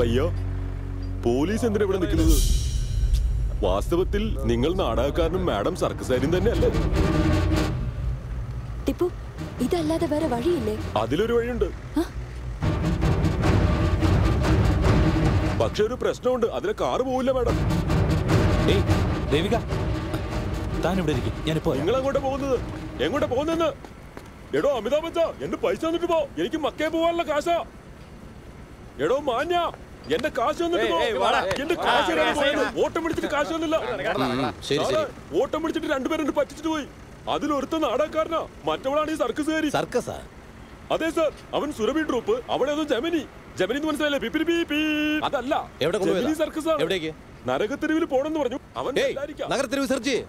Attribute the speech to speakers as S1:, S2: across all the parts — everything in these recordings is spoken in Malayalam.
S1: അയ്യോ, പോലീസ് എന്തിനാ ഇവിടെ നിൽക്കുന്നത്? വാസ്തവത്തിൽ നിങ്ങൾ നാടകക്കാരനും മാഡം സർക്കസാരിയും തന്നെയല്ലേ?
S2: ടിപ്പു, ഇതല്ലാതെ വേറെ വഴിയില്ലേ?
S1: അതിലൊരു വഴിയുണ്ട്. പക്ഷെ ഒരു പ്രശ്നമുണ്ട്, അതിലെ കാറ് പോവില്ല മാഡം. നിങ്ങൾ അങ്ങോട്ടാ പോകുന്നത്? എങ്ങോട്ടാ പോകുന്നെന്ന്? എടോ അമിതാഭ് ബച്ചൻ, എന്റെ പൈസ തന്നിട്ട് പോ. എനിക്ക് മക്കേ പോവാനുള്ള കാശാ. എടോ മാന്യ, എന്റെ കാശ് വന്നിട്ട് പോ. എന്റെ കാശ് ഓട്ടം പിടിച്ചിട്ട് കാശ് വന്നില്ല. ഓട്ടം പിടിച്ചിട്ട് രണ്ടുപേരും പറ്റിച്ചിട്ട് പോയി. അതിലൊരുത്ത നാടകക്കാരനാ, മറ്റവളാണ് ഈ സർക്കസുകാരി.
S3: സർക്കസാ?
S1: അതെ സാർ, അവൻ സുരഭി ട്രൂപ്പ്, അവിടെ അതോ ജമിനി മനസ്സിലായില്ലേ? അതല്ല, ജമിനി സർക്കസാ. നരകത്തെരുവിൽ പോണെന്ന് പറഞ്ഞു. അവൻ
S3: നഗരത്തെരുവ് സെർച്ച് ചെയ്യ്.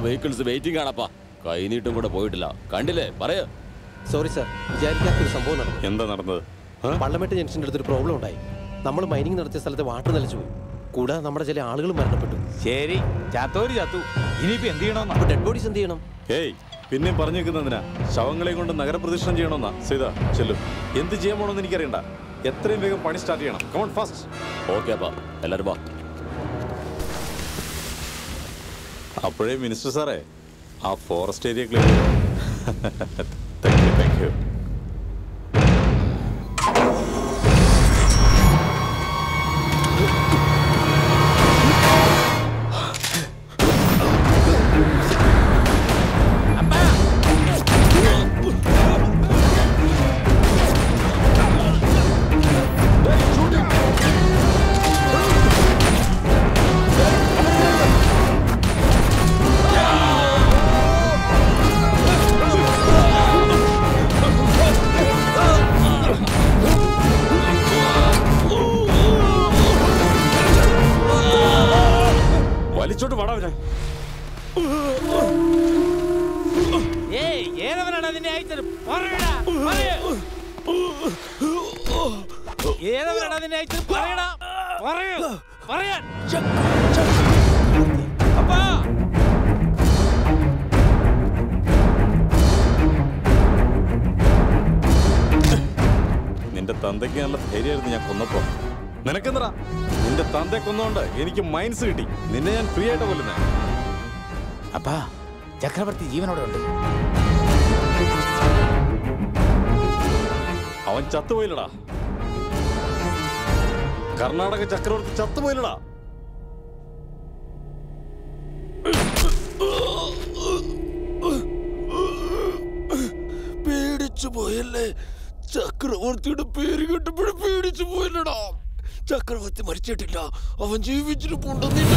S4: വെഹിക്കിൾസ് വെയിറ്റിംഗ് ആണപ്പാ. കൈനീട്ടും കൂടെ പോയിട്ടില്ല. കണ്ടില്ലേ? പറയാ.
S3: സോറി സാർ, വിചാരിക്കാത്തൊരു സംഭവം നടന്നു.
S4: എന്താ നടന്നത്?
S3: പള്ളമേട്ട് ജംഗ്ഷന്റെ അടുത്തൊരു പ്രോബ്ലം ഉണ്ടായി. നമ്മൾ മൈനിങ് നടത്തിയ സ്ഥലത്ത് വാട്ടർ നിലച്ചു പോയി. കൂടാതെ നമ്മുടെ ചില ആളുകൾ മരണപ്പെട്ടു.
S5: ശരി, ചാത്തോര് ചത്തു. ഇനിയിപ്പോ എന്ത് ചെയ്യണം?
S3: ഡെഡ് ബോഡീസ് എന്ത് ചെയ്യണം?
S4: ഏയ്, പിന്നെയും പറഞ്ഞേക്കുന്നതിനാ ശവങ്ങളെ കൊണ്ട് നഗരപ്രദക്ഷിണം ചെയ്യണമെന്നാ. സീത ചെല്ലും. എന്ത് ചെയ്യാൻ പോണെന്ന് എനിക്കറിയണ്ട. എത്രയും വേഗം പണി സ്റ്റാർട്ട് ചെയ്യണം. Come on fast. ഓക്കെ അപ്പാ, എല്ലാവരും വാ. അപ്പോഴേ മിനിസ്റ്റർ സാറേ, ആ forest area clear. Thank you. നിന്റെ തന്തയ്ക്ക് നല്ല ധൈര്യമായിരുന്നു ഞാൻ കൊന്നപ്പോ. നിനക്കെന്താ? നിന്റെ തന്തയെ കൊന്നോണ്ട് എനിക്ക് മൈൻസ് കിട്ടി. നിന്നെ ഞാൻ ഫ്രീ ആയിട്ട് കൊല്ലുന്നേ.
S5: അപ്പാ, ചക്രവർത്തി ജീവനോടെ ഉണ്ട്.
S4: അവൻ ചത്തുപോയില്ലടാ. കർണാടക ചക്രവർത്തി ചത്തുപോയില്ലടാ.
S1: പേടിച്ചു പോയല്ലേ? ചക്രവർത്തിയുടെ പേര് കേട്ടപ്പോഴും പേടിച്ചു പോയില്ലടാ. ചക്രവർത്തി മരിച്ചിട്ടില്ല, അവൻ ജീവിച്ചിട്ട് പോണ്ടെന്നില്ല.